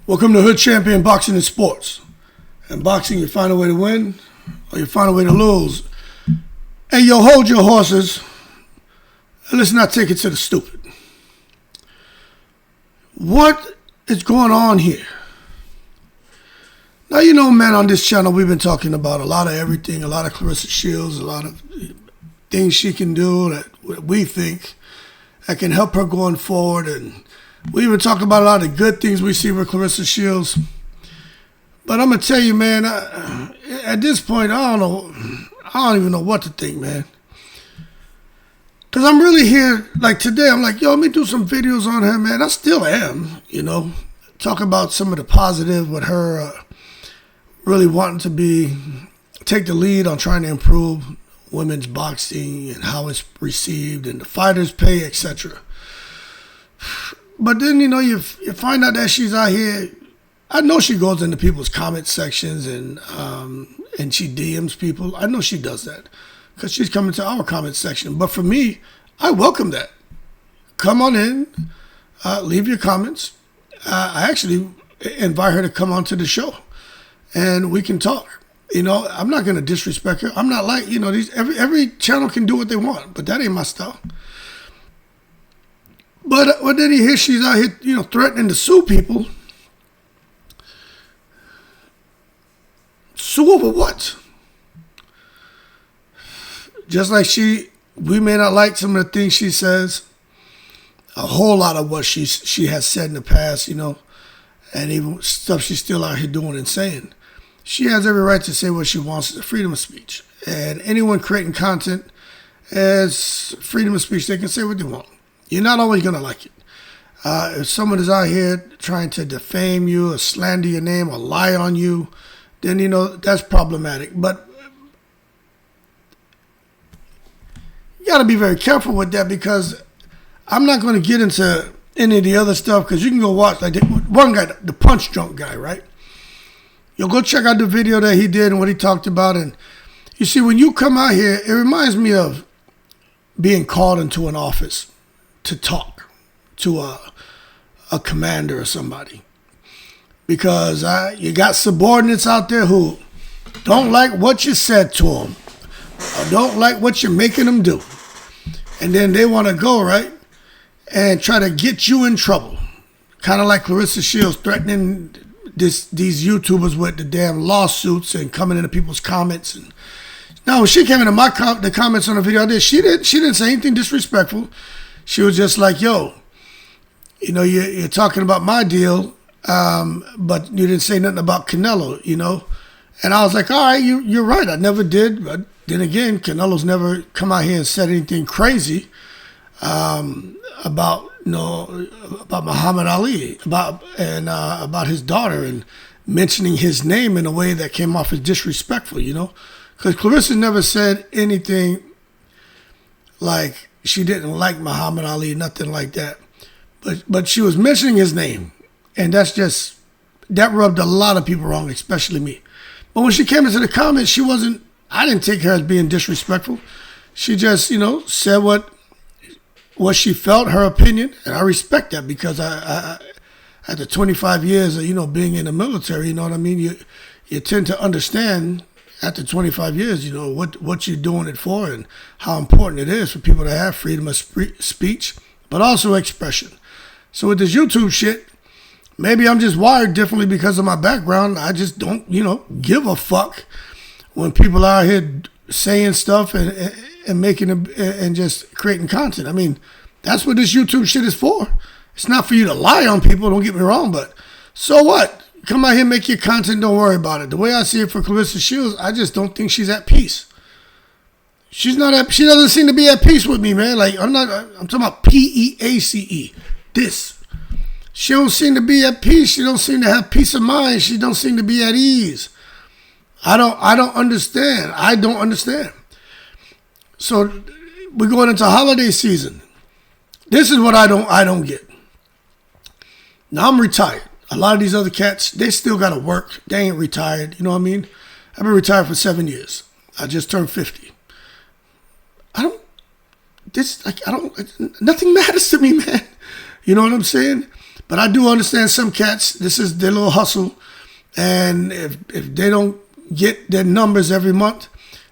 Welcome to Hood Champion Boxing and Sports. In boxing, you find a way to win or you find a way to lose. Hey, yo, hold your horses and let's not take it to the stupid. What is going on here? Now, you know, man, on this channel, we've been talking about a lot of everything, a lot of Clarissa Shields, a lot of things she can do that we think that can help her going forward. And we even talk about a lot of good things we see with Clarissa Shields. But I'm going to tell you, man, at this point, I don't even know what to think, man. Because I'm really here, like today, I'm like, yo, let me do some videos on her, man. I still am, you know. Talk about some of the positive with her really wanting to take the lead on trying to improve women's boxing and how it's received and the fighters' pay, etc. But then, you know, you find out that she's out here. I know she goes into people's comment sections and she DMs people. I know she does that because she's coming to our comment section. But for me, I welcome that. Come on in, leave your comments. I actually invite her to come onto the show and we can talk. You know, I'm not going to disrespect her. I'm not like, you know, every channel can do what they want, but that ain't my style. But then you hear she's out here, you know, threatening to sue people. Sue over what? Just like we may not like some of the things she says. A whole lot of what she has said in the past, you know, and even stuff she's still out here doing and saying. She has every right to say what she wants. It's freedom of speech. And anyone creating content has freedom of speech. They can say what they want. You're not always going to like it. If someone is out here trying to defame you or slander your name or lie on you, then, you know, that's problematic. But you got to be very careful with that because I'm not going to get into any of the other stuff because you can go watch, like one guy, the punch drunk guy, right? You'll go check out the video that he did and what he talked about. And you see, when you come out here, it reminds me of being called into an office to talk to a commander or somebody. Because you got subordinates out there who don't like what you said to them or don't like what you're making them do. And then they want to go, right, and try to get you in trouble. Kind of like Clarissa Shields threatening these YouTubers with the damn lawsuits and coming into people's comments. And now, when she came into the comments on the video I did, she didn't say anything disrespectful. She was just like, yo, you know, you're talking about my deal, but you didn't say nothing about Canelo, you know. And I was like, all right, you're right. I never did. But then again, Canelo's never come out here and said anything crazy about Muhammad Ali, about his daughter and mentioning his name in a way that came off as disrespectful, you know. Because Clarissa never said anything like she didn't like Muhammad Ali, nothing like that. But she was mentioning his name. And that rubbed a lot of people wrong, especially me. But when she came into the comments, I didn't take her as being disrespectful. She just, you know, said what she felt, her opinion. And I respect that because I after 25 years of, you know, being in the military, you know what I mean? You tend to understand after 25 years, you know, what you're doing it for and how important it is for people to have freedom of speech, but also expression. So with this YouTube shit, maybe I'm just wired differently because of my background. I just don't, you know, give a fuck when people are out here saying stuff and making and just creating content. I mean, that's what this YouTube shit is for. It's not for you to lie on people, don't get me wrong, but so what? Come out here, make your content, don't worry about it. The way I see it for Clarissa Shields, I just don't think she's at peace. She doesn't seem to be at peace with me, man. Like, I'm talking about PEACE. This. She don't seem to be at peace. She don't seem to have peace of mind. She don't seem to be at ease. I don't understand. I don't understand. So we're going into holiday season. This is what I don't get. Now I'm retired. A lot of these other cats, they still got to work. They ain't retired. You know what I mean? I've been retired for 7 years. I just turned 50. Nothing matters to me, man. You know what I'm saying? But I do understand some cats, this is their little hustle. And if they don't get their numbers every month,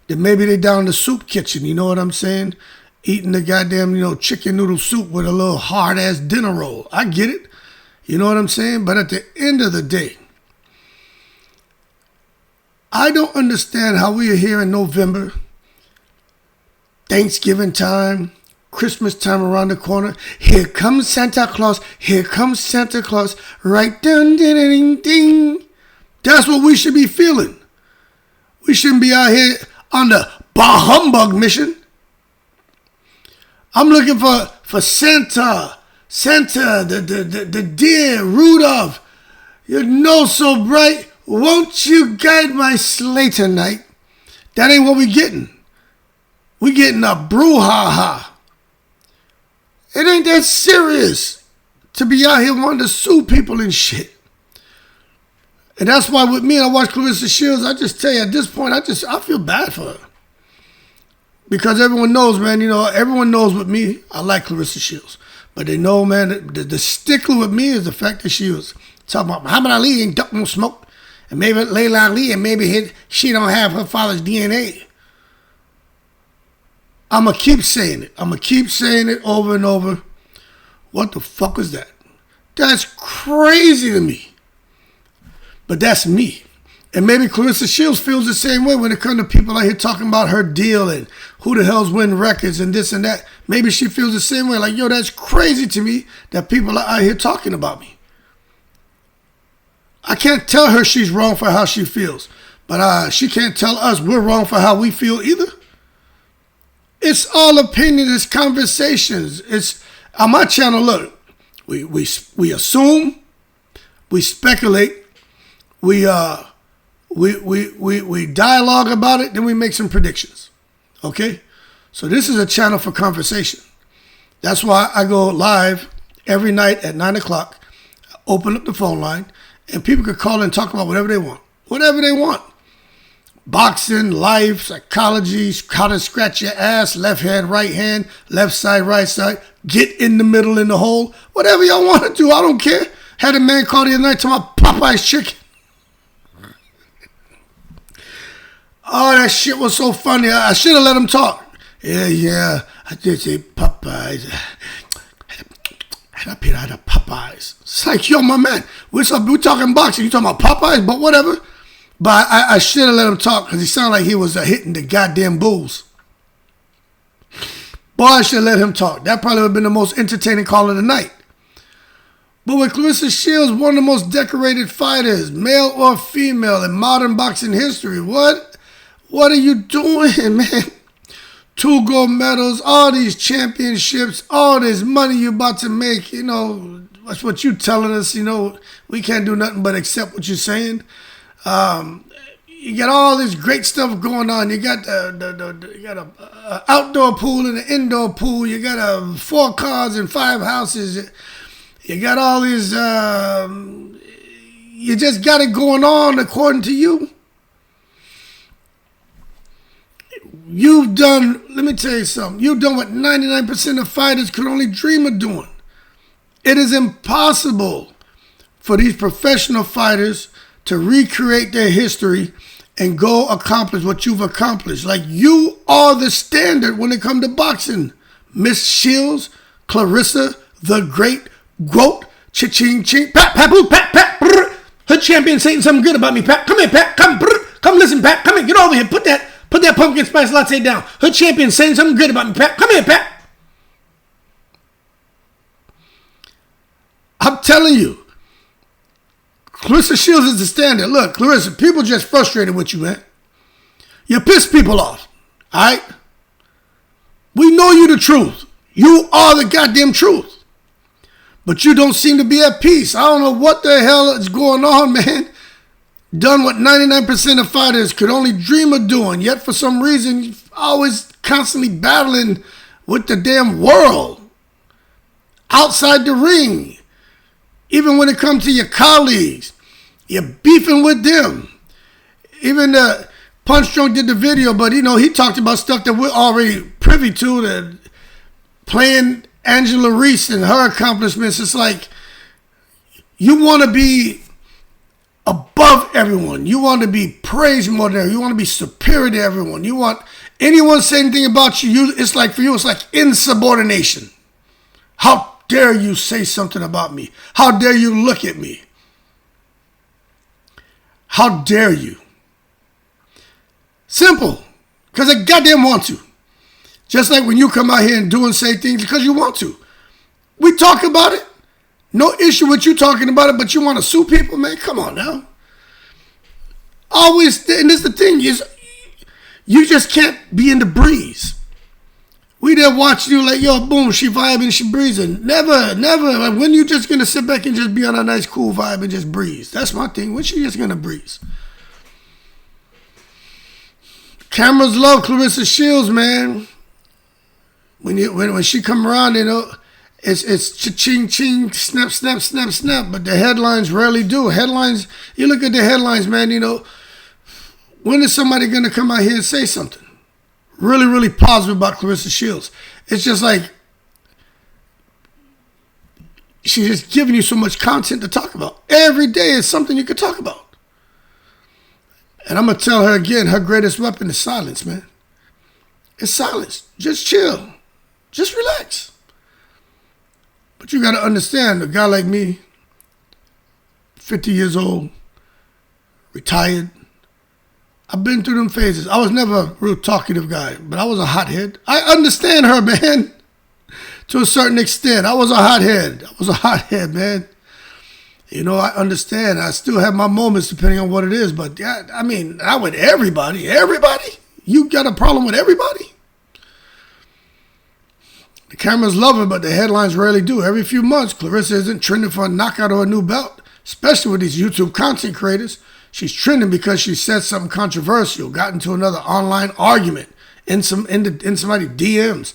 then maybe they down the soup kitchen, you know what I'm saying? Eating the goddamn, chicken noodle soup with a little hard-ass dinner roll. I get it. You know what I'm saying? But at the end of the day, I don't understand how we are here in November, Thanksgiving time, Christmas time around the corner. Here comes Santa Claus. Here comes Santa Claus. Right ding, ding, ding, ding. That's what we should be feeling. We shouldn't be out here on the bah humbug mission. I'm looking for Santa, the dear Rudolph. Your nose so bright, won't you guide my sleigh tonight? That ain't what we getting. We getting a brouhaha. It ain't that serious to be out here wanting to sue people and shit. And that's why with me, I watch Clarissa Shields. I just tell you, at this point, I feel bad for her. Because everyone knows, man, everyone knows with me, I like Clarissa Shields. But they know, man, the stickler with me is the fact that she was talking about Muhammad Ali ain't duck no smoke. And maybe Layla Ali, and maybe she don't have her father's DNA. I'm going to keep saying it. I'm going to keep saying it over and over. What the fuck was that? That's crazy to me. But that's me. And maybe Clarissa Shields feels the same way when it comes to people out here talking about her deal and who the hell's winning records and this and that. Maybe she feels the same way. Like, yo, that's crazy to me that people are out here talking about me. I can't tell her she's wrong for how she feels. But she can't tell us we're wrong for how we feel either. It's all opinion. It's conversations. It's on my channel. Look, we assume, we speculate, we dialogue about it, then we make some predictions. Okay, so this is a channel for conversation. That's why I go live every night at 9 o'clock. Open up the phone line, and people can call and talk about whatever they want. Whatever they want. Boxing, life, psychology, how to scratch your ass, left hand, right hand, left side, right side, get in the middle, in the hole. Whatever y'all want to do, I don't care. Had a man call the other night to my Popeye's chicken. Oh, that shit was so funny. I should have let him talk. Yeah, I did say Popeyes. I had a Popeyes. It's like, yo, my man, we're talking boxing. You talking about Popeyes, but whatever. But I should have let him talk because he sounded like he was hitting the goddamn bulls. Boy, I should have let him talk. That probably would have been the most entertaining call of the night. But with Clarissa Shields, one of the most decorated fighters, male or female, in modern boxing history, what are you doing, man? 2 gold medals, all these championships, all this money you're about to make, that's what you telling us, we can't do nothing but accept what you're saying. You got all this great stuff going on. You got you got a outdoor pool and an indoor pool. You got 4 cars and 5 houses. You got all these. You just got it going on according to you. You've done. Let me tell you something. You've done what 99% of fighters could only dream of doing. It is impossible for these professional fighters to recreate their history and go accomplish what you've accomplished. Like, you are the standard when it comes to boxing. Miss Shields, Clarissa, the great GOAT, cha-ching, ching, pat, pat, boo, pat, pat, brr. Her champion saying something good about me, Pat. Come here, Pat. Come, brr. Come listen, Pat. Come here, get over here. Put that pumpkin spice latte down. Her champion saying something good about me, Pat. Come here, Pat. I'm telling you. Clarissa Shields is the standard. Look, Clarissa, people just frustrated with you, man. You piss people off, all right? We know you the truth. You are the goddamn truth. But you don't seem to be at peace. I don't know what the hell is going on, man. Done what 99% of fighters could only dream of doing, yet for some reason, you're always constantly battling with the damn world. Outside the ring. Even when it comes to your colleagues, you're beefing with them. Even Punch Drunk did the video, but he talked about stuff that we're already privy to. That playing Angela Reese and her accomplishments. It's like, You want to be above everyone. You want to be praised more than everyone. You want to be superior to everyone. You want anyone say anything about you, it's like for you, it's like insubordination. How dare you say something about me? How dare you look at me? How dare you? Simple. Because I goddamn want to. Just like when you come out here and do and say things because you want to. We talk about it. No issue with you talking about it, but you want to sue people, man? Come on now. Always, and this is the thing, is you just can't be in the breeze. We there watching you like, yo, boom, she vibing, she breezing. Never. When you just going to sit back and just be on a nice, cool vibe and just breeze? That's my thing. When she just going to breeze? Cameras love Clarissa Shields, man. When she come around, you know, it's cha-ching, ching, snap, snap, snap, snap. But the headlines rarely do. Headlines, you look at the headlines, man, you know, when is somebody going to come out here and say something really, really positive about Clarissa Shields? It's just like she's just giving you so much content to talk about. Every day is something you could talk about. And I'm going to tell her again, her greatest weapon is silence, man. It's silence. Just chill. Just relax. But you got to understand, a guy like me, 50 years old, retired, I've been through them phases. I was never a real talkative guy, but I was a hothead. I understand her, man, to a certain extent. I was a hothead, man. You know, I understand. I still have my moments depending on what it is, but yeah, I mean, not with everybody. Everybody? You got a problem with everybody? The cameras love her, but the headlines rarely do. Every few months, Clarissa isn't trending for a knockout or a new belt, especially with these YouTube content creators. She's trending because she said something controversial, got into another online argument in somebody's DMs.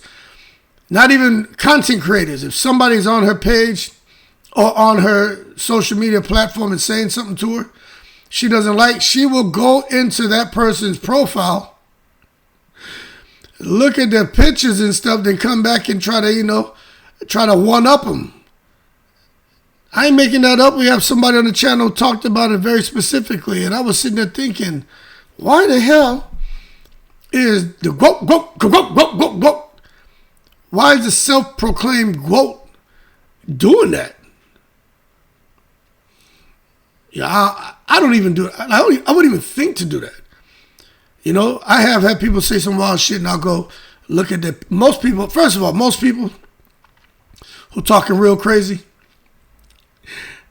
Not even content creators. If somebody's on her page or on her social media platform and saying something to her she doesn't like, she will go into that person's profile, look at their pictures and stuff, then come back and try to one-up them. I ain't making that up. We have somebody on the channel who talked about it very specifically, and I was sitting there thinking, why the hell is the GOAT, why is the self-proclaimed GOAT doing that? Yeah, I don't even do it. I wouldn't even think to do that. You know, I have had people say some wild shit, and I'll go look at most people who talking real crazy,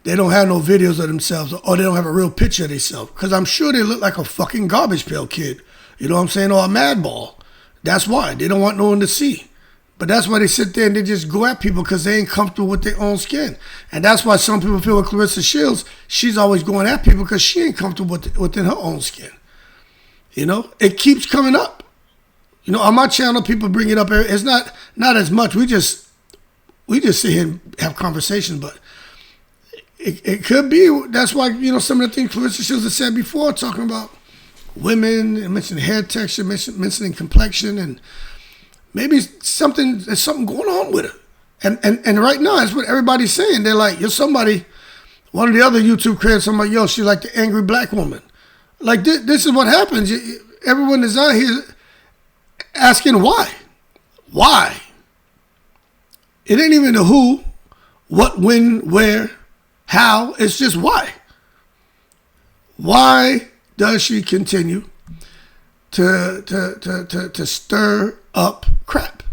they don't have no videos of themselves, or they don't have a real picture of themselves, because I'm sure they look like a fucking garbage pail kid. You know what I'm saying? Or a madball. That's why. They don't want no one to see. But that's why they sit there and they just go at people because they ain't comfortable with their own skin. And that's why some people feel with Clarissa Shields, she's always going at people because she ain't comfortable within her own skin. You know, it keeps coming up. You know, on my channel, people bring it up. It's not as much. We just sit here and have conversations, but it could be. That's why, you know, some of the things Clarissa Shields has said before, talking about women, and mentioning hair texture, mentioning complexion, and maybe there's something going on with her. And right now, that's what everybody's saying. They're like, you're somebody, one of the other YouTube creators, somebody, yo, she's like the angry black woman. Like, this is what happens. Everyone is out here asking why. Why? It ain't even the who, what, when, where, how. It's just why. Why does she continue to stir up crap?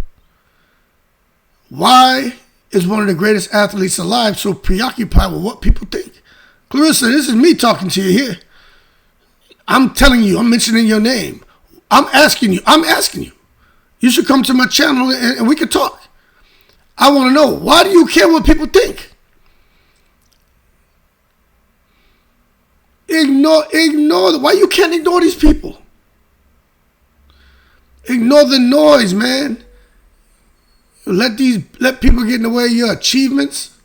Why is one of the greatest athletes alive so preoccupied with what people think? Clarissa, this is me talking to you here. I'm telling you, I'm mentioning your name. I'm asking you. You should come to my channel and we can talk. I want to know, why do you care what people think? Ignore. Why you can't ignore these people? Ignore the noise, man. Let people get in the way of your achievements.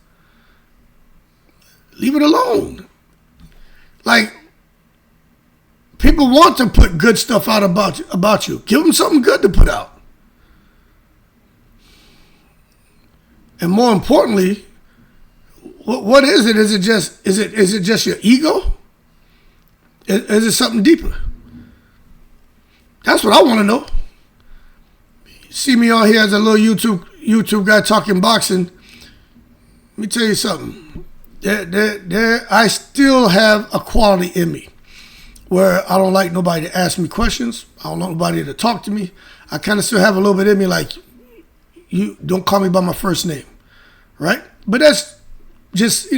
Leave it alone. Like, people want to put good stuff out about you. Give them something good to put out. And more importantly, What is it? Is it just your ego? Is it something deeper? That's what I want to know. See me on here as a little YouTube guy talking boxing. Let me tell you something. I still have a quality in me where I don't like nobody to ask me questions. I don't want nobody to talk to me. I kind of still have a little bit in me like, you don't call me by my first name, right? But that's just,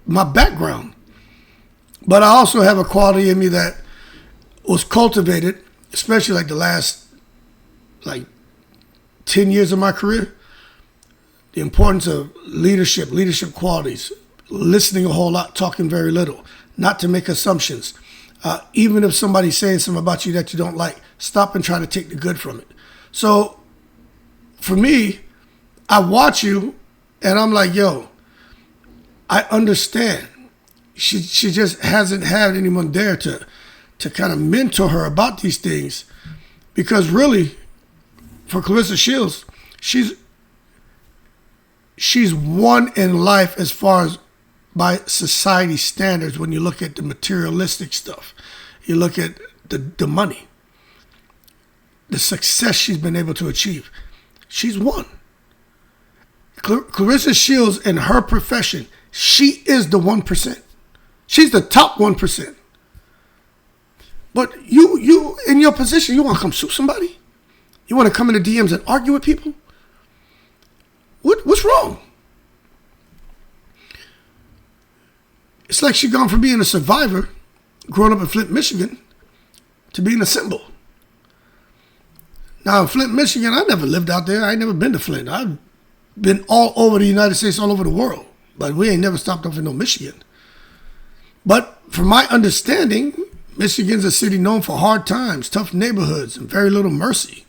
my background. But I also have a quality in me that was cultivated, especially like the last 10 years of my career. The importance of leadership qualities, listening a whole lot, talking very little, not to make assumptions. Even if somebody's saying something about you that you don't like, stop and try to take the good from it. So for me, I watch you and I'm like, yo, I understand. She just hasn't had anyone there to kind of mentor her about these things, because really, for Claressa Shields, she's won in life as far as by society standards. When you look at the materialistic stuff, you look at the money, the success she's been able to achieve, she's won. Claressa Shields in her profession, she is the 1%. She's the top 1%. But you in your position, you want to come sue somebody? You want to come into DMs and argue with people? What's wrong? It's like she gone from being a survivor, growing up in Flint, Michigan, to being a symbol. Now, in Flint, Michigan, I never lived out there. I ain't never been to Flint. I've been all over the United States, all over the world. But we ain't never stopped off in no Michigan. But from my understanding, Michigan's a city known for hard times, tough neighborhoods, and very little mercy.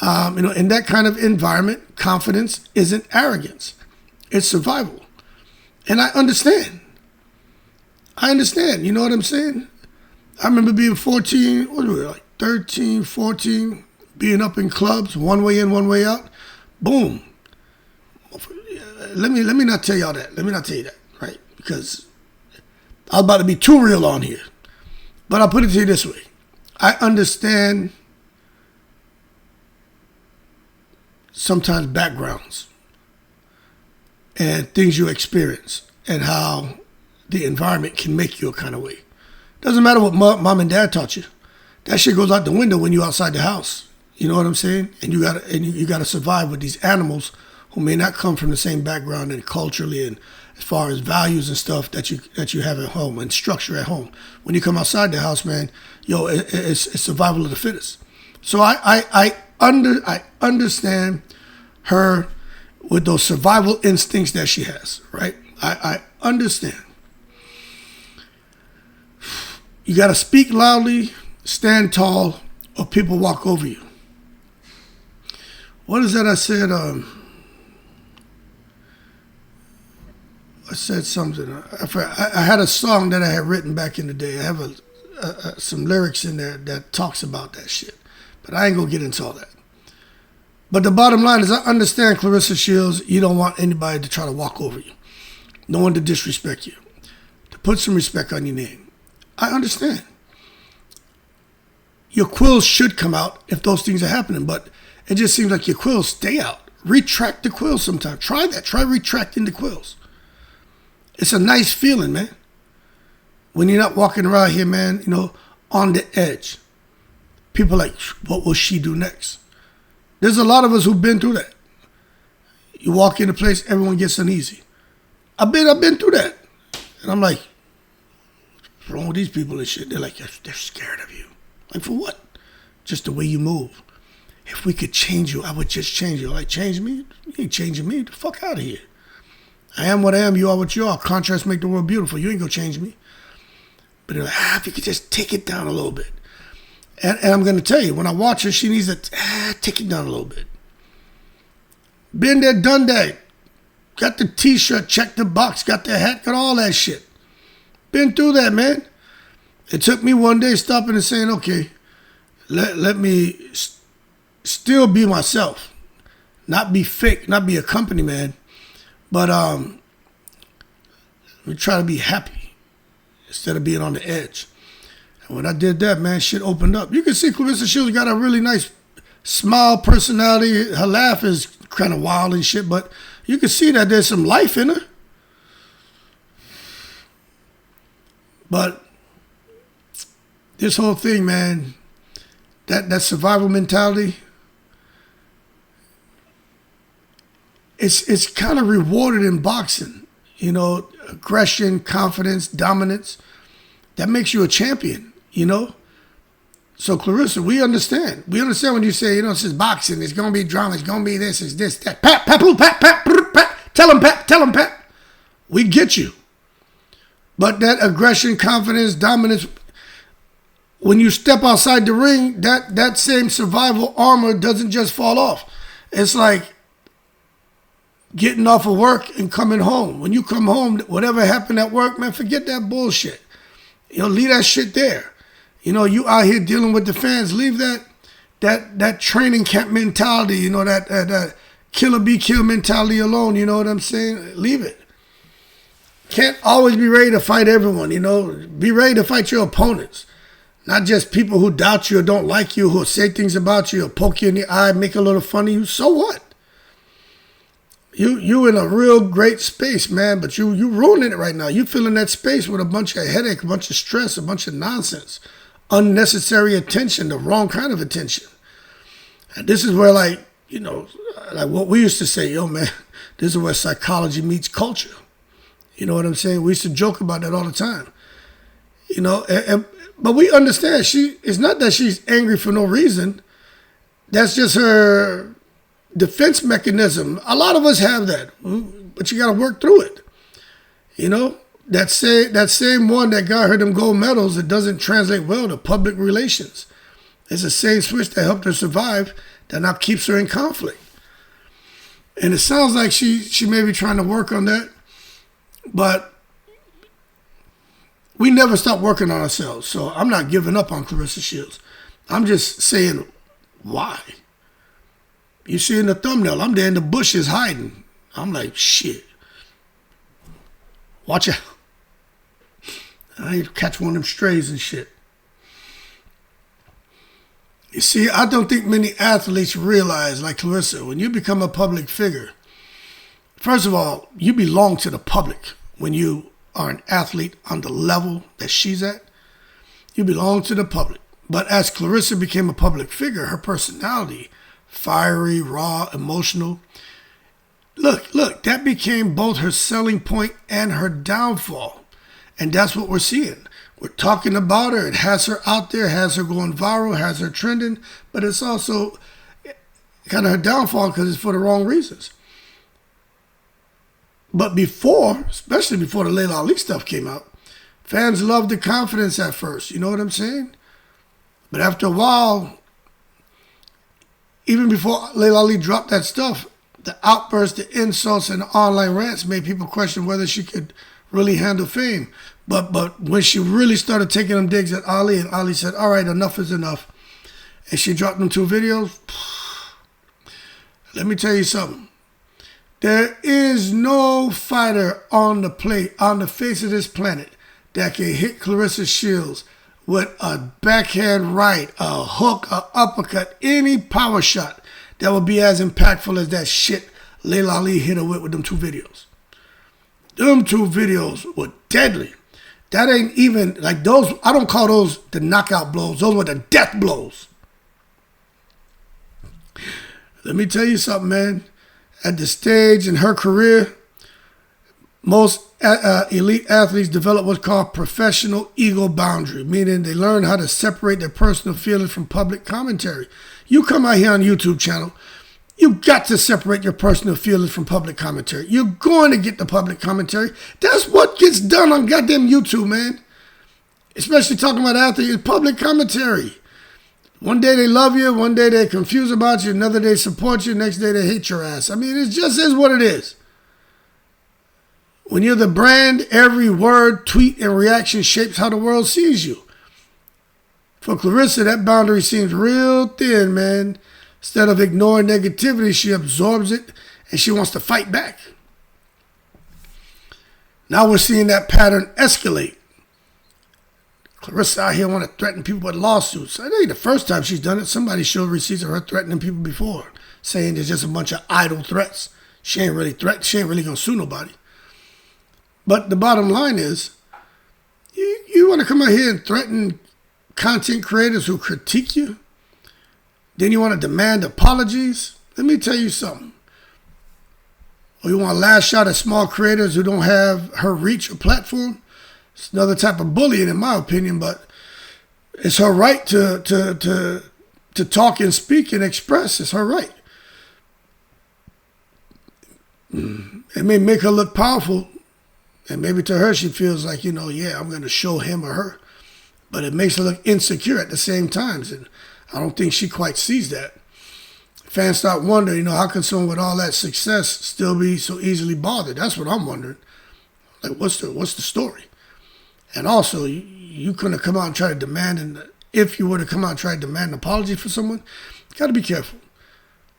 In that kind of environment, confidence isn't arrogance. It's survival. And I understand. You know what I'm saying? I remember being 14, what were we, like 13, 14, being up in clubs, one way in, one way out. Boom. Let me not tell y'all that. Let me not tell you that, right? Because I was about to be too real on here. But I'll put it to you this way. I understand sometimes backgrounds and things you experience and how the environment can make you a kind of way. Doesn't matter what mom and dad taught you. That shit goes out the window when you're outside the house. You know what I'm saying? And you gotta survive with these animals who may not come from the same background and culturally and as far as values and stuff that you have at home and structure at home. When you come outside the house, man, it's survival of the fittest. So I understand her with those survival instincts that she has, right? I understand. You got to speak loudly, stand tall, or people walk over you. What is that I said? I said something. I had a song that I had written back in the day. I have some lyrics in there that talks about that shit. But I ain't going to get into all that. But the bottom line is I understand, Claressa Shields, you don't want anybody to try to walk over you. No one to disrespect you. To put some respect on your name. I understand. Your quills should come out if those things are happening, but it just seems like your quills stay out. Retract the quills sometime. Try that. Try retracting the quills. It's a nice feeling, man. When you're not walking around here, man, on the edge. People like, what will she do next? There's a lot of us who've been through that. You walk in a place, everyone gets uneasy. I've been through that. And I'm like, what's wrong with these people and shit? They're like, they're scared of you. Like, for what? Just the way you move. If we could change you, I would just change you. Like, change me? You ain't changing me. Get the fuck out of here. I am what I am. You are what you are. Contrast make the world beautiful. You ain't gonna change me. But they're like, if you could just take it down a little bit. And I'm going to tell you, when I watch her, she needs to take it down a little bit. Been there, done that. Got the t-shirt, checked the box, got the hat, got all that shit. Been through that, man. It took me one day stopping and saying, okay, let me still be myself. Not be fake, not be a company man. But Let me try to be happy instead of being on the edge. And when I did that, man, shit opened up. You can see Clarissa Shields got a really nice smile, personality. Her laugh is kind of wild and shit, but you can see that there's some life in her. But this whole thing, man, that survival mentality, it's kind of rewarded in boxing. You know, aggression, confidence, dominance. That makes you a champion, you know? So, Clarissa, we understand. We understand when you say, you know, this is boxing. It's going to be drama. It's going to be this. It's this, that. Pat, pat, poo, pat, pat, pat, pat. Tell him, Pat. Tell him, Pat. We get you. But that aggression, confidence, dominance, when you step outside the ring, that same survival armor doesn't just fall off. It's like getting off of work and coming home. When you come home, whatever happened at work, man, forget that bullshit. You know, leave that shit there. You know, you out here dealing with the fans. Leave that training camp mentality, you know, that killer be kill mentality alone. You know what I'm saying? Leave it. Can't always be ready to fight everyone, you know. Be ready to fight your opponents. Not just people who doubt you or don't like you, who say things about you or poke you in the eye, make a little fun of you. So what? You in a real great space, man, but you ruining it right now. You filling that space with a bunch of headache, a bunch of stress, a bunch of nonsense, unnecessary attention, the wrong kind of attention. And this is where, like, you know, like what we used to say, yo, man, this is where psychology meets culture. You know what I'm saying? We used to joke about that all the time. You know, but we understand it's not that she's angry for no reason. That's just her defense mechanism. A lot of us have that, but you got to work through it. You know, that same one that got her them gold medals, it doesn't translate well to public relations. It's the same switch that helped her survive that now keeps her in conflict. And it sounds like she may be trying to work on that, but we never stop working on ourselves. So I'm not giving up on Clarissa Shields. I'm just saying, why? You see in the thumbnail, I'm there in the bushes hiding. I'm like, shit. Watch out. I ain't catch one of them strays and shit. You see, I don't think many athletes realize, like Clarissa, when you become a public figure, first of all, you belong to the public when you are an athlete on the level that she's at. You belong to the public. But as Clarissa became a public figure, her personality, fiery, raw, emotional. Look, that became both her selling point and her downfall. And that's what we're seeing. We're talking about her. It has her out there, has her going viral, has her trending, but it's also kind of her downfall because it's for the wrong reasons. But before, especially before the Layla Ali stuff came out, fans loved the confidence at first. You know what I'm saying? But after a while, even before Layla Ali dropped that stuff, the outbursts, the insults, and the online rants made people question whether she could really handle fame. But when she really started taking them digs at Ali, and Ali said, all right, enough is enough, and she dropped them 2 videos, let me tell you something. There is no fighter on the face of this planet that can hit Clarissa Shields with a backhand right, a hook, a uppercut, any power shot that would be as impactful as that shit Layla Ali hit her with them 2 videos. Them 2 videos were deadly. That ain't even, like those, I don't call those the knockout blows. Those were the death blows. Let me tell you something, man. At the stage in her career, most elite athletes develop what's called professional ego boundary, meaning they learn how to separate their personal feelings from public commentary. You come out here on YouTube channel, you got to separate your personal feelings from public commentary. You're going to get the public commentary. That's what gets done on goddamn YouTube, man. Especially talking about athletes, public commentary. One day they love you, one day they're confused about you, another day support you, next day they hate your ass. I mean, it just is what it is. When you're the brand, every word, tweet, and reaction shapes how the world sees you. For Clarissa, that boundary seems real thin, man. Instead of ignoring negativity, she absorbs it and she wants to fight back. Now we're seeing that pattern escalate. Clarissa out here want to threaten people with lawsuits. I think the first time she's done it, somebody showed receipts of her threatening people before, saying there's just a bunch of idle threats. She ain't really gonna sue nobody. But the bottom line is, you want to come out here and threaten content creators who critique you? Then you want to demand apologies? Let me tell you something. Or you want to lash out at small creators who don't have her reach or platform? It's another type of bullying, in my opinion, but it's her right to talk and speak and express. It's her right. It may make her look powerful, and maybe to her she feels like, I'm going to show him or her. But it makes her look insecure at the same time, and I don't think she quite sees that. Fans start wondering, how can someone with all that success still be so easily bothered? That's what I'm wondering. Like, what's the story? And also, you couldn't come out and try to demand, and if you were to come out and try to demand an apology for someone, you got to be careful.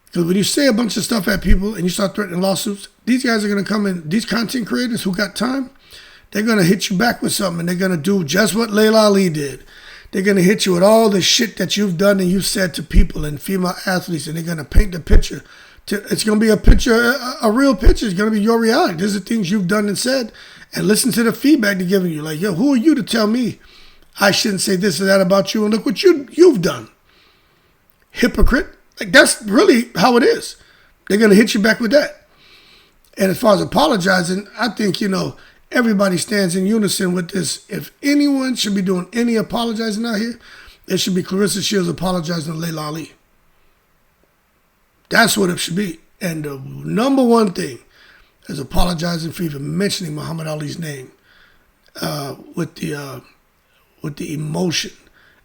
Because when you say a bunch of stuff at people and you start threatening lawsuits, these guys are going to come in, these content creators who got time, they're going to hit you back with something, and they're going to do just what Layla Ali did. They're going to hit you with all the shit that you've done and you've said to people and female athletes, and they're going to paint the picture. It's going to be a picture, a real picture. It's going to be your reality. These are things you've done and said. And listen to the feedback they're giving you. Like, who are you to tell me I shouldn't say this or that about you? And look what you've done. Hypocrite. Like, that's really how it is. They're going to hit you back with that. And as far as apologizing, I think, everybody stands in unison with this. If anyone should be doing any apologizing out here, it should be Clarissa Shields apologizing to Layla Ali. That's what it should be. And the number one thing is apologizing for even mentioning Muhammad Ali's name with the emotion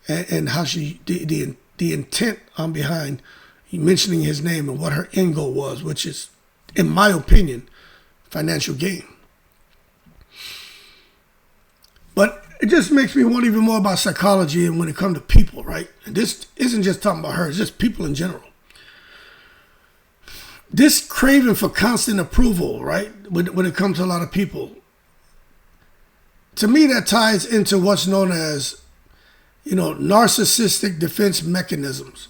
and how the intent on behind mentioning his name and what her end goal was, which is, in my opinion, financial gain. But it just makes me want even more about psychology and when it comes to people, right? And this isn't just talking about her, it's just people in general. This craving for constant approval, right, when it comes to a lot of people, to me that ties into what's known as, narcissistic defense mechanisms.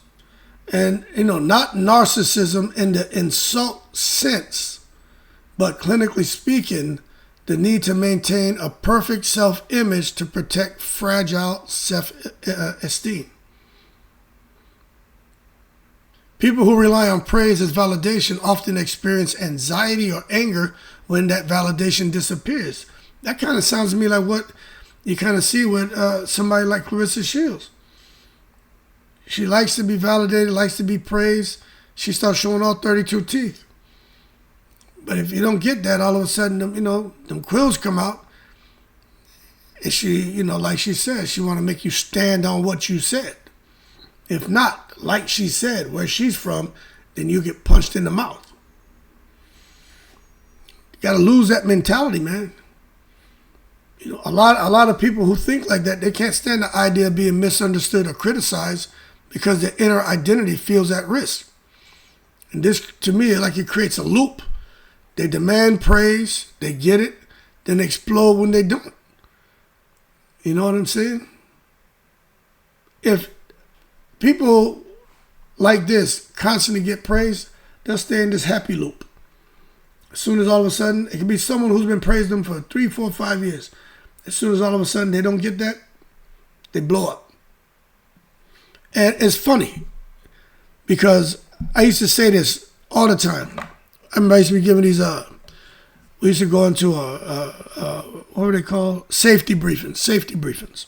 And, not narcissism in the insult sense, but clinically speaking, the need to maintain a perfect self-image to protect fragile self-esteem. People who rely on praise as validation often experience anxiety or anger when that validation disappears. That kind of sounds to me like what you kind of see with somebody like Claressa Shields. She likes to be validated, likes to be praised. She starts showing all 32 teeth. But if you don't get that, all of a sudden, them quills come out. And she, like she said, she want to make you stand on what you said. If not, like she said, where she's from, then you get punched in the mouth. You got to lose that mentality, man. A lot of people who think like that, they can't stand the idea of being misunderstood or criticized because their inner identity feels at risk. And this, to me, like it creates a loop. They demand praise, they get it, then they explode when they don't. You know what I'm saying? If people like this constantly get praised, they'll stay in this happy loop. As soon as all of a sudden, it can be someone who's been praising them for 3, 4, 5 years. As soon as all of a sudden they don't get that, they blow up. And it's funny because I used to say this all the time. I remember I used to be giving these, we used to go into what were they called? Safety briefings.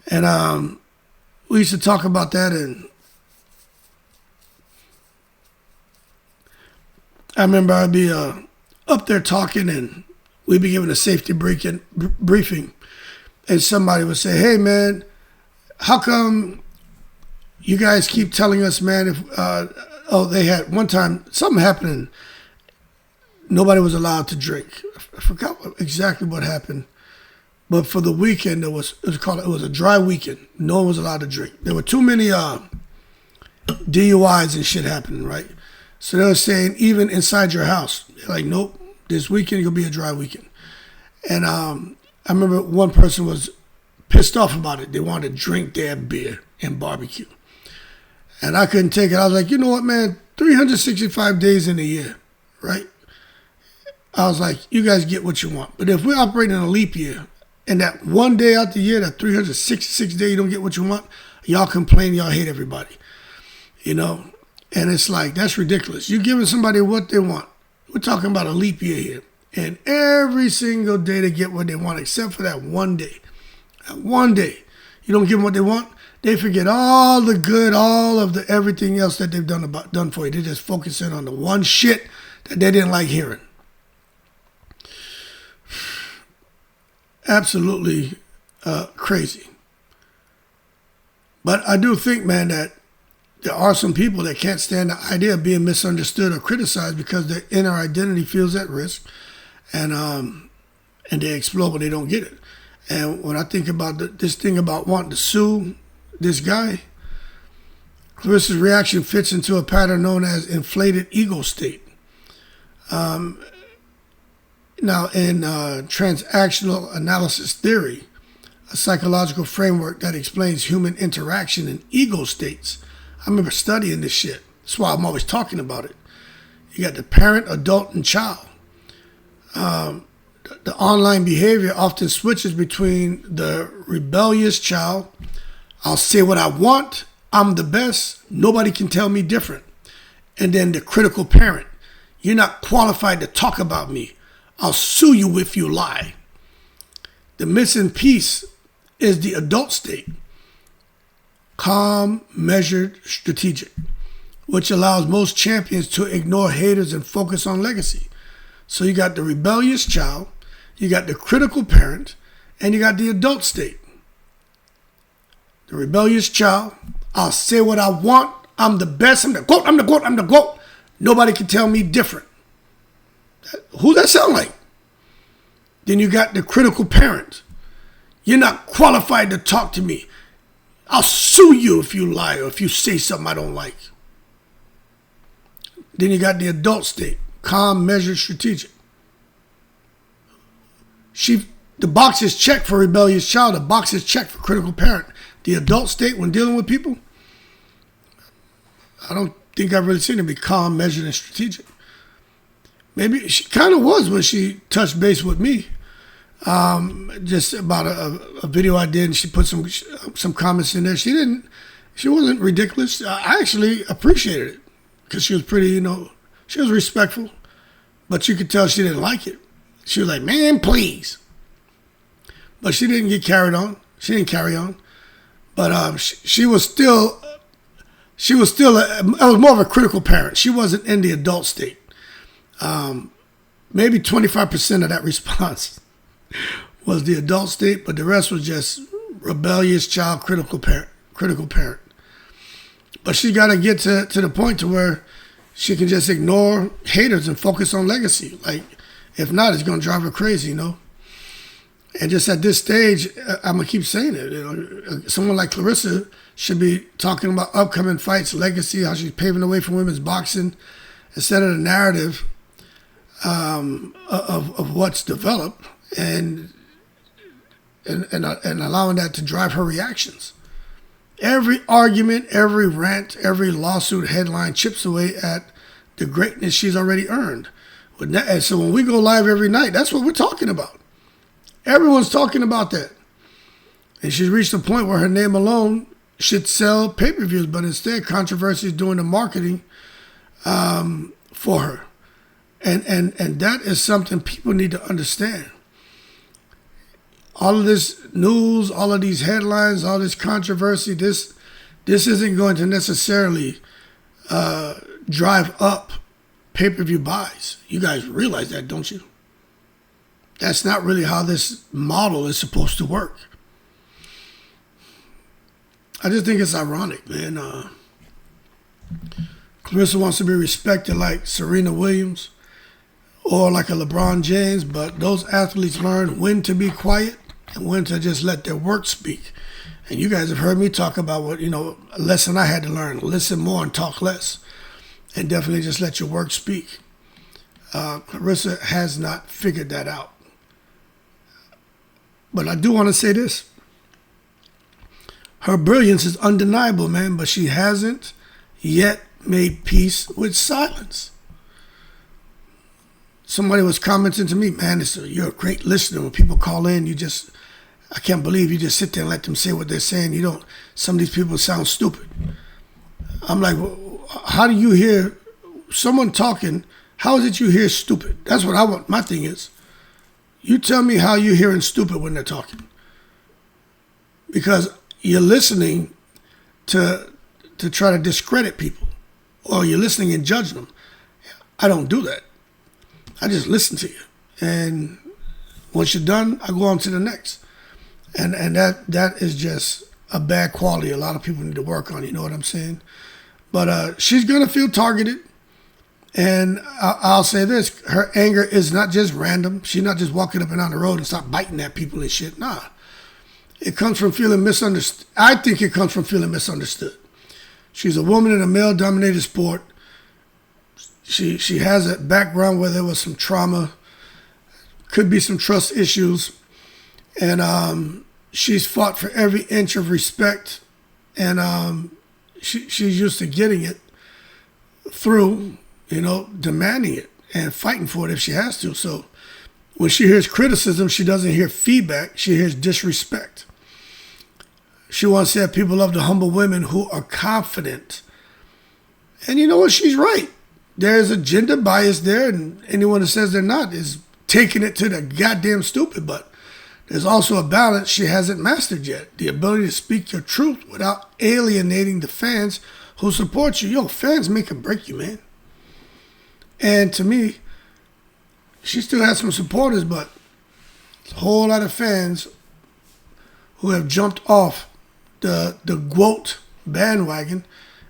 And we used to talk about that, and I remember I'd be up there talking, and we'd be giving a safety briefing, and somebody would say, "Hey, man, how come you guys keep telling us, man, if they had one time something happened and nobody was allowed to drink." I forgot exactly what happened, but for the weekend it was a dry weekend. No one was allowed to drink. There were too many DUIs and shit happening, right? So they were saying even inside your house, they're like, nope, this weekend will be a dry weekend. And I remember one person was pissed off about it. They wanted to drink their beer and barbecue. And I couldn't take it. I was like, you know what, man? 365 days in a year, right? I was like, you guys get what you want. But if we're operating in a leap year, and that one day out the year, that 366 day, you don't get what you want, y'all complain, y'all hate everybody. You know? And it's like, that's ridiculous. You're giving somebody what they want. We're talking about a leap year here. And every single day they get what they want, except for that one day. That one day. You don't give them what they want, they forget all the good, all of the everything else that they've done for you. They're just focusing on the one shit that they didn't like hearing. Absolutely crazy. But I do think, man, that there are some people that can't stand the idea of being misunderstood or criticized because their inner identity feels at risk, and they explode when they don't get it. And when I think about this thing about wanting to sue this guy, Clarissa's reaction fits into a pattern known as inflated ego state. Now, in transactional analysis theory, a psychological framework that explains human interaction in ego states, I remember studying this shit. That's why I'm always talking about it. You got the parent, adult, and child. The online behavior often switches between the rebellious child, I'll say what I want, I'm the best, nobody can tell me different. And then the critical parent, you're not qualified to talk about me, I'll sue you if you lie. The missing piece is the adult state. Calm, measured, strategic, which allows most champions to ignore haters and focus on legacy. So you got the rebellious child, you got the critical parent, and you got the adult state. The rebellious child, I'll say what I want, I'm the best, I'm the GOAT, I'm the GOAT, I'm the GOAT. Nobody can tell me different. Who that sound like? Then you got the critical parent. You're not qualified to talk to me. I'll sue you if you lie or if you say something I don't like. Then you got the adult state, calm, measured, strategic. The box is checked for rebellious child. The box is checked for critical parent. The adult state, when dealing with people, I don't think I've really seen her be calm, measured, and strategic. Maybe she kind of was when she touched base with me. Just about a video I did, and she put some comments in there. She wasn't ridiculous. I actually appreciated it because she was pretty, she was respectful, but you could tell she didn't like it. She was like, man, please. But she didn't get carried on. She didn't carry on. But she was still, I was more of a critical parent. She wasn't in the adult state. Maybe 25% of that response was the adult state, but the rest was just rebellious child, critical parent. But she got to get to the point to where she can just ignore haters and focus on legacy. Like, if not, it's going to drive her crazy, And just at this stage, I'm going to keep saying it. Someone like Clarissa should be talking about upcoming fights, legacy, how she's paving the way for women's boxing, instead of the narrative of what's developed and allowing that to drive her reactions. Every argument, every rant, every lawsuit headline chips away at the greatness she's already earned. And so when we go live every night, that's what we're talking about. Everyone's talking about that. And she's reached a point where her name alone should sell pay-per-views, but instead controversy is doing the marketing for her. And that is something people need to understand. All of this news, all of these headlines, all this controversy, this isn't going to necessarily drive up pay-per-view buys. You guys realize that, don't you? That's not really how this model is supposed to work. I just think it's ironic, man. Clarissa wants to be respected like Serena Williams or like a LeBron James, but those athletes learn when to be quiet and when to just let their work speak. And you guys have heard me talk about what, a lesson I had to learn. Listen more and talk less. And definitely just let your work speak. Clarissa has not figured that out. But I do want to say this. Her brilliance is undeniable, man, but she hasn't yet made peace with silence. Somebody was commenting to me, man, you're a great listener. When people call in, I can't believe you just sit there and let them say what they're saying. Some of these people sound stupid. I'm like, well, how do you hear someone talking? How is it you hear stupid? That's what I want. My thing is, you tell me how you're hearing stupid when they're talking. Because you're listening to try to discredit people, or you're listening and judging them. I don't do that. I just listen to you, and once you're done, I go on to the next. And that is just a bad quality. A lot of people need to work on. You know what I'm saying? But she's gonna feel targeted, and I'll say this: her anger is not just random. She's not just walking up and down the road and start biting at people and shit. Nah. It comes from feeling misunderstood. I think it comes from feeling misunderstood. She's a woman in a male-dominated sport. She has a background where there was some trauma, could be some trust issues, and she's fought for every inch of respect, and she's used to getting it through, demanding it and fighting for it if she has to. So when she hears criticism, she doesn't hear feedback. She hears disrespect. She once said people love the humble women who are confident. And you know what? She's right. There's a gender bias there, and anyone that says they're not is taking it to the goddamn stupid. But there's also a balance she hasn't mastered yet. The ability to speak your truth without alienating the fans who support you. Yo, fans make or break you, man. And to me, she still has some supporters, but a whole lot of fans who have jumped off the GWOAT bandwagon,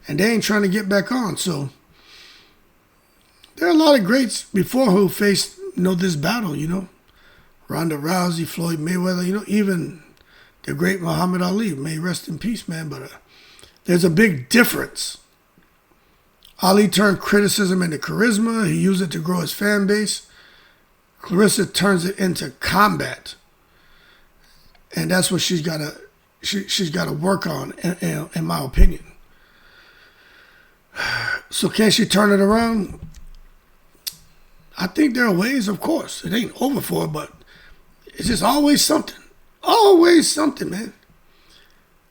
and they ain't trying to get back on. So there are a lot of greats before who faced this battle. Ronda Rousey, Floyd Mayweather. Even the great Muhammad Ali. May he rest in peace, man. But there's a big difference. Ali turned criticism into charisma. He used it to grow his fan base. Clarissa turns it into combat, and that's what she's got to work on, in my opinion. So can she turn it around? I think there are ways, of course. It ain't over for her, but it's just always something. Always something, man.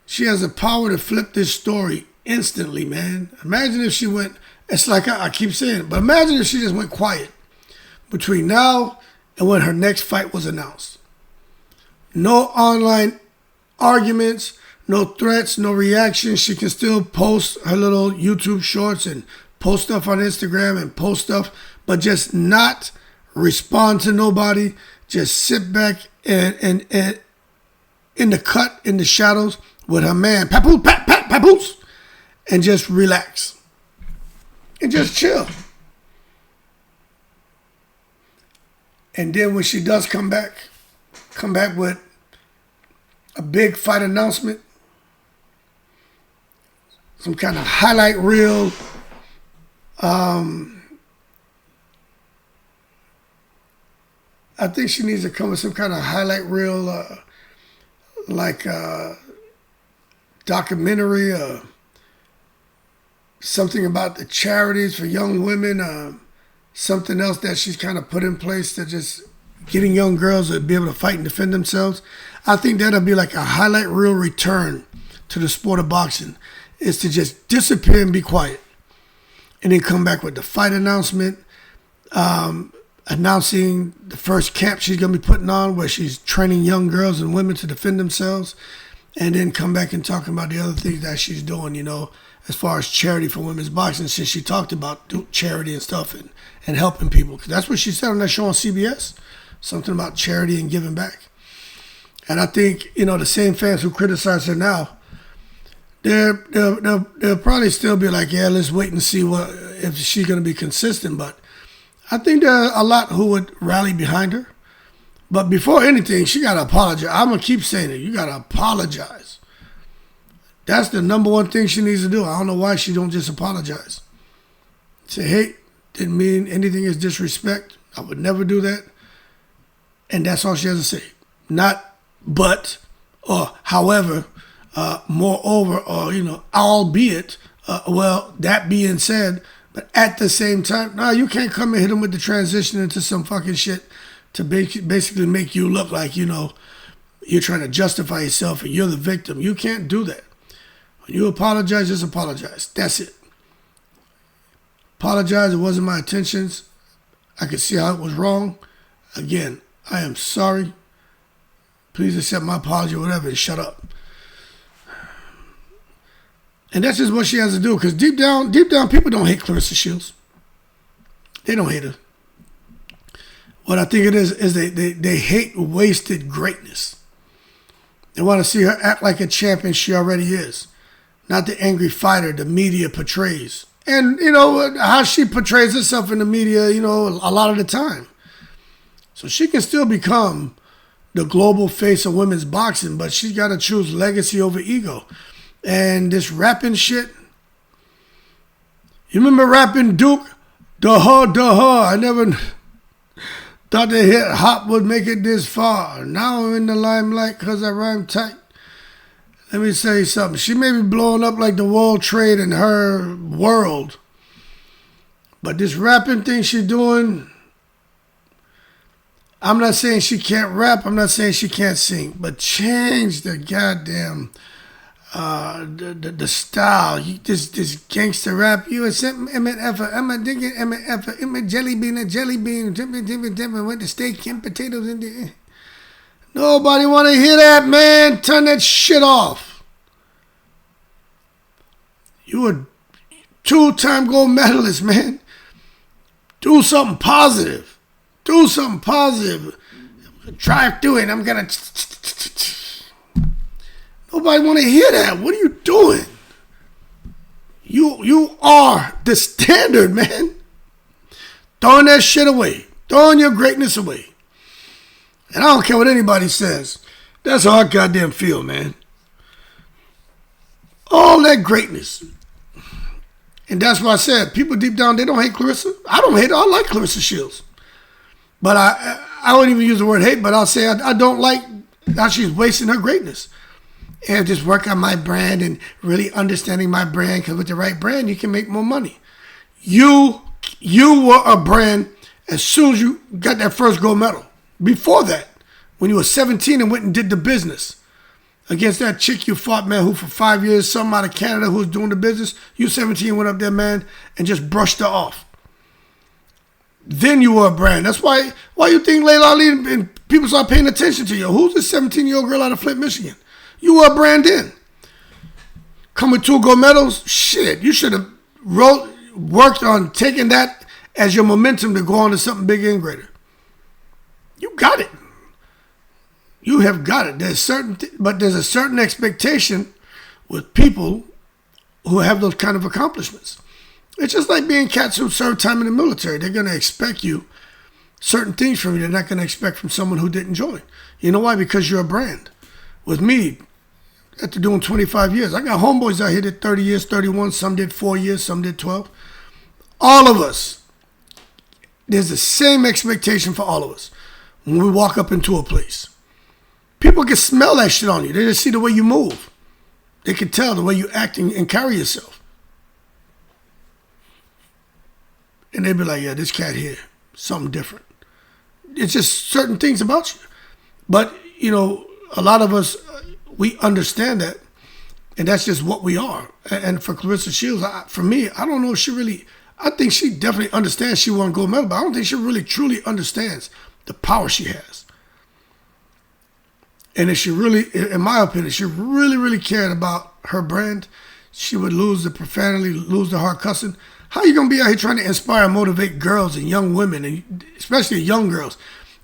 She has the power to flip this story instantly, man. Imagine if she went, it's like I keep saying it, but imagine if she just went quiet between now and when her next fight was announced. No online arguments, no threats, no reactions. She can still post her little YouTube shorts and post stuff on Instagram and post stuff, but just not respond to nobody. Just sit back and in the cut, in the shadows with her man, papoose, and just relax and just chill. And then when she does come back with a big fight announcement, some kind of highlight reel, I think she needs to come with some kind of highlight reel, like a documentary, something about the charities for young women, something else that she's kind of put in place to just getting young girls to be able to fight and defend themselves. I think that'll be like a highlight reel return to the sport of boxing, is to just disappear and be quiet. And then come back with the fight announcement, announcing the first camp she's going to be putting on where she's training young girls and women to defend themselves, and then come back and talk about the other things that she's doing, as far as charity for women's boxing, since she talked about charity and stuff and helping people. Because that's what she said on that show on CBS, something about charity and giving back. And I think, the same fans who criticize her now, they'll probably still be like, yeah, let's wait and see if she's going to be consistent. But I think there are a lot who would rally behind her. But before anything, she got to apologize. I'm going to keep saying it. You got to apologize. That's the number one thing she needs to do. I don't know why she don't just apologize. Say, hey, didn't mean anything as disrespect. I would never do that. And that's all she has to say. Not but, or however, moreover, or, albeit, well, that being said, but at the same time, no, you can't come and hit them with the transition into some fucking shit to basically make you look like, you're trying to justify yourself and you're the victim. You can't do that. When you apologize, just apologize. That's it. Apologize. It wasn't my intentions. I could see how it was wrong. Again, I am sorry. Please accept my apology or whatever and shut up. And that's just what she has to do. Because deep down, people don't hate Claressa Shields. They don't hate her. What I think it is they hate wasted greatness. They want to see her act like a champion she already is. Not the angry fighter the media portrays. And, how she portrays herself in the media, a lot of the time. So she can still become the global face of women's boxing, but she's got to choose legacy over ego. And this rapping shit. You remember rapping Duke? Duh. I never thought the hit hop would make it this far. Now I'm in the limelight because I rhyme tight. Let me say something. She may be blowing up like the World Trade in her world. But this rapping thing she's doing, I'm not saying she can't rap. I'm not saying she can't sing. But change the goddamn, the style. This gangster rap. You and MF, I'm a digging MF, I'm a jelly bean, dipping with the steak and potatoes in the. Nobody want to hear that, man. Turn that shit off. You a 2-time gold medalist, man. Do something positive. Drive through it. I'm going to... Nobody want to hear that. What are you doing? You are the standard, man. Throwing that shit away. Throwing your greatness away. And I don't care what anybody says. That's how I goddamn feel, man. All that greatness. And that's why I said, people deep down, they don't hate Claressa. I don't hate her. I like Claressa Shields. But I won't even use the word hate, but I'll say I don't like how she's wasting her greatness. And just work on my brand and really understanding my brand, because with the right brand, you can make more money. You were a brand as soon as you got that first gold medal. Before that, when you were 17 and went and did the business against that chick you fought, man, who for 5 years, some out of Canada who was doing the business, you 17 went up there, man, and just brushed her off. Then you were a brand. That's why you think Layla Ali and people start paying attention to you. Who's this 17-year-old girl out of Flint, Michigan? You were a brand then. Come with 2 gold medals? Shit, you should have worked on taking that as your momentum to go on to something bigger and greater. You got it. You have got it. But there's a certain expectation with people who have those kind of accomplishments. It's just like being cats who serve time in the military. They're going to expect you certain things from you they're not going to expect from someone who didn't join. You know why? Because you're a brand. With me, after doing 25 years, I got homeboys out here that 30 years, 31, some did 4 years, some did 12. All of us, there's the same expectation for all of us when we walk up into a place. People can smell that shit on you. They just see the way you move. They can tell the way you act and carry yourself. And they be like, yeah, this cat here, something different. It's just certain things about you. But, a lot of us, we understand that. And that's just what we are. And for Claressa Shields, for me, I don't know if she really, I think she definitely understands she won gold medal, but I don't think she really truly understands the power she has. And if she really, in my opinion, she really cared about her brand, she would lose the profanity, lose the hard cussing. How are you going to be out here trying to inspire and motivate girls and young women, and especially young girls,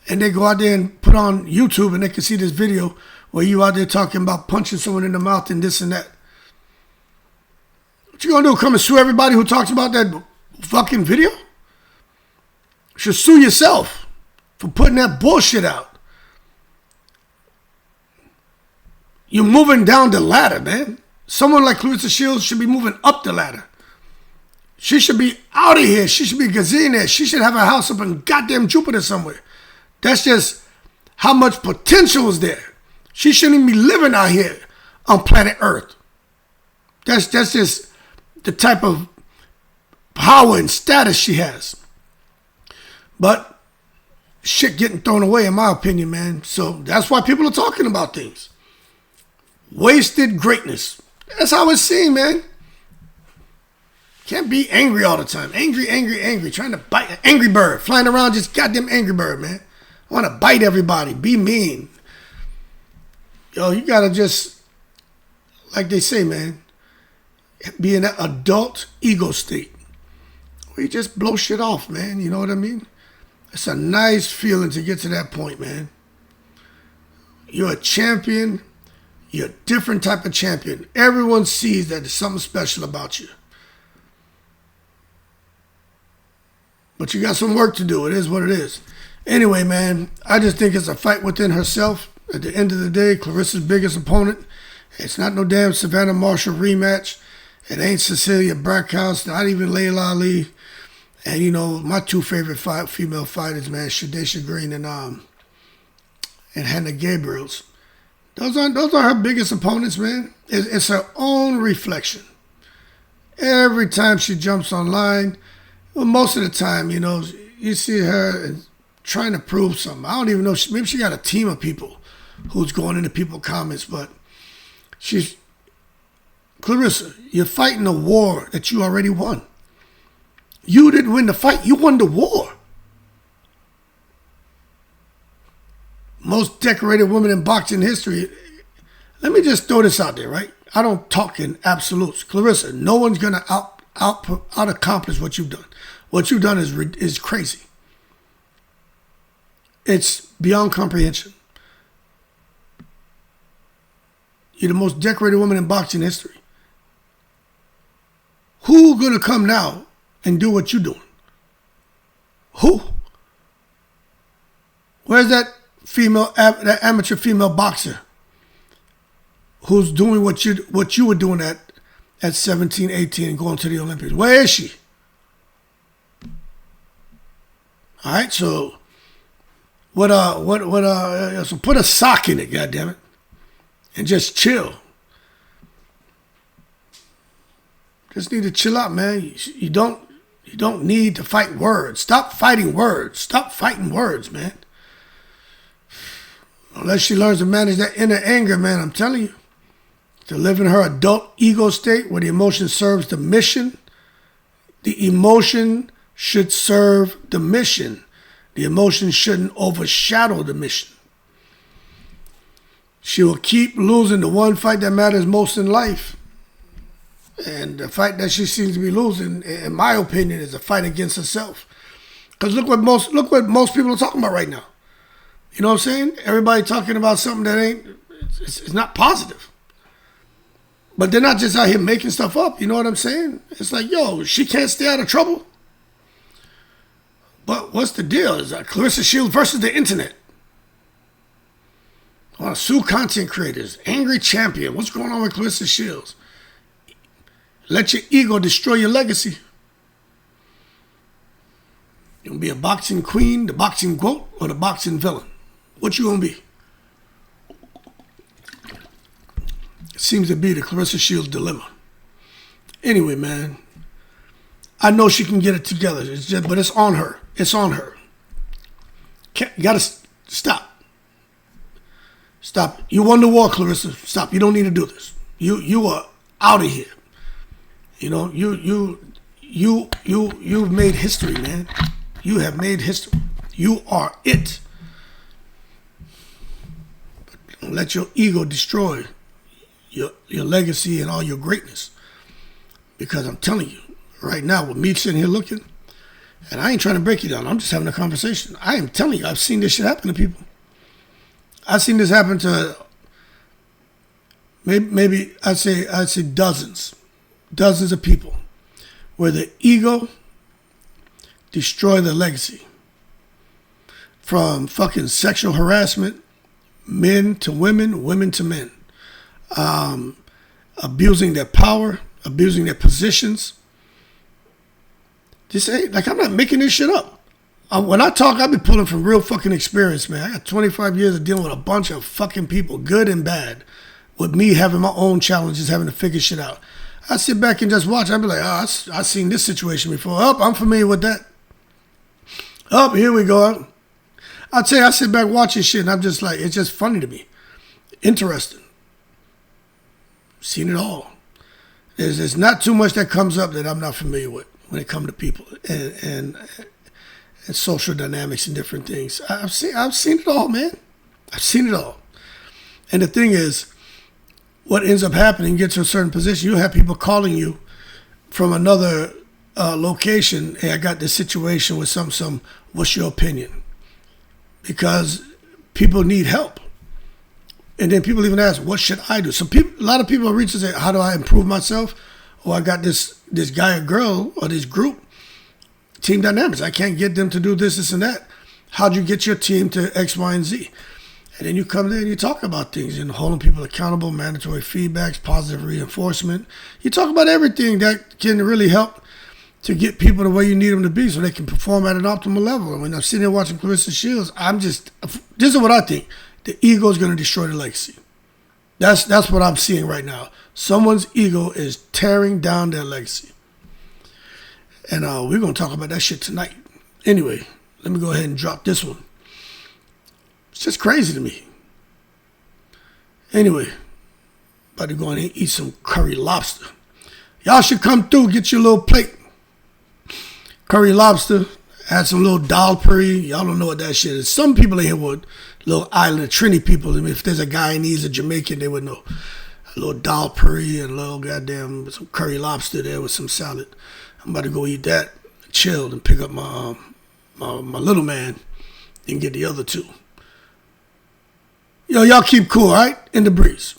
and they go out there and put on YouTube and they can see this video where you out there talking about punching someone in the mouth and this and that? What you going to do, come and sue everybody who talks about that fucking video? You should sue yourself for putting that bullshit out. You're moving down the ladder, man. Someone like Claressa Shields should be moving up the ladder. She should be out of here. She should be gazillionaire. She should have a house up in goddamn Jupiter somewhere. That's just how much potential is there. She shouldn't even be living out here on planet Earth. That's just the type of power and status she has. But shit getting thrown away, in my opinion, man. So that's why people are talking about things. Wasted greatness. That's how it's seen, man. Can't be angry all the time. Angry. Trying to bite an Angry Bird. Flying around just goddamn Angry Bird, man. I want to bite everybody. Be mean. Yo, you got to just, like they say, man, be in that adult ego state. Where you just blow shit off, man. You know what I mean? It's a nice feeling to get to that point, man. You're a champion. You're a different type of champion. Everyone sees that there's something special about you. But you got some work to do. It is what it is. Anyway, man, I just think it's a fight within herself. At the end of the day, Clarissa's biggest opponent. It's not no damn Savannah Marshall rematch. It ain't Cecilia Brackhouse, not even Layla Ali. And, you know, my two favorite female fighters, man, Shadesha Green and Hannah Gabriels. Those are her biggest opponents, man. It's her own reflection. Every time she jumps online, well, most of the time, you know, you see her trying to prove something. I don't even know. Maybe she got a team of people who's going into people's comments, but Clarissa, you're fighting a war that you already won. You didn't win the fight. You won the war. Most decorated woman in boxing history. Let me just throw this out there, right? I don't talk in absolutes. Clarissa, no one's going to out accomplish what you've done. What you've done is crazy. It's beyond comprehension. You're the most decorated woman in boxing history. Who gonna come now and do what you're doing? Who? Where's that amateur female boxer who's doing what you were doing at 17, 18 and going to the Olympics? Where is she? All right, so so put a sock in it, goddammit, and just chill. Just need to chill out, man. You don't need to fight words. Stop fighting words. Stop fighting words, man. Unless she learns to manage that inner anger, man, I'm telling you. To live in her adult ego state where the emotion serves the mission. The emotion should serve the mission. The emotion shouldn't overshadow the mission. She will keep losing the one fight that matters most in life. And the fight that she seems to be losing, in my opinion, is a fight against herself. Because look what most people are talking about right now. You know what I'm saying? Everybody talking about something that it's not positive. But they're not just out here making stuff up. You know what I'm saying? It's like, yo, she can't stay out of trouble. But what's the deal? Is that Claressa Shields versus the internet? I want to sue content creators. Angry champion. What's going on with Claressa Shields? Let your ego destroy your legacy. You gonna be a boxing queen, the boxing goat, or the boxing villain? What you gonna be? It seems to be the Claressa Shields dilemma. Anyway, man, I know she can get it together. But it's on her. It's on her. You gotta stop. Stop. You won the war, Clarissa. Stop. You don't need to do this. You are out of here. You know, you've made history, man. You have made history. You are it. But don't let your ego destroy your legacy and all your greatness. Because I'm telling you, right now, with me sitting here looking, and I ain't trying to break you down. I'm just having a conversation. I am telling you, I've seen this shit happen to people. I've seen this happen to maybe I'd say dozens of people where the ego destroy their legacy. From fucking sexual harassment, men to women, women to men. Abusing their power, abusing their positions. Just say, like, I'm not making this shit up. When I talk, I be pulling from real fucking experience, man. I got 25 years of dealing with a bunch of fucking people, good and bad, with me having my own challenges, having to figure shit out. I sit back and just watch. I be like, oh, I've seen this situation before. Oh, I'm familiar with that. Oh, here we go. I'll tell you, I sit back watching shit and I'm just like, it's just funny to me. Interesting. Seen it all. There's not too much that comes up that I'm not familiar with when it comes to people and social dynamics and different things. I've seen it all, man. I've seen it all. And the thing is, what ends up happening, get to a certain position, you'll have people calling you from another location. Hey, I got this situation with some. What's your opinion? Because people need help. And then people even ask, what should I do? A lot of people reach and say, how do I improve myself? Or I got this guy or girl or this group, team dynamics. I can't get them to do this, and that. How'd you get your team to X, Y, and Z? And then you come there and you talk about things and holding people accountable, mandatory feedbacks, positive reinforcement. You talk about everything that can really help to get people the way you need them to be so they can perform at an optimal level. And when I'm sitting there watching Clarissa Shields, this is what I think. The ego is going to destroy the legacy. That's what I'm seeing right now. Someone's ego is tearing down their legacy. And we're going to talk about that shit tonight. Anyway, let me go ahead and drop this one. It's just crazy to me. Anyway, about to go in and eat some curry lobster. Y'all should come through, get your little plate. Curry lobster, add some little dal puri. Y'all don't know what that shit is. Some people in here would. Little island of Trini people. I mean, if there's a Guyanese or Jamaican, they would know. A little dal puri and a little goddamn some curry lobster there with some salad. I'm about to go eat that, chill, and pick up my little man and get the other two. Yo, y'all keep cool, all right? In the breeze.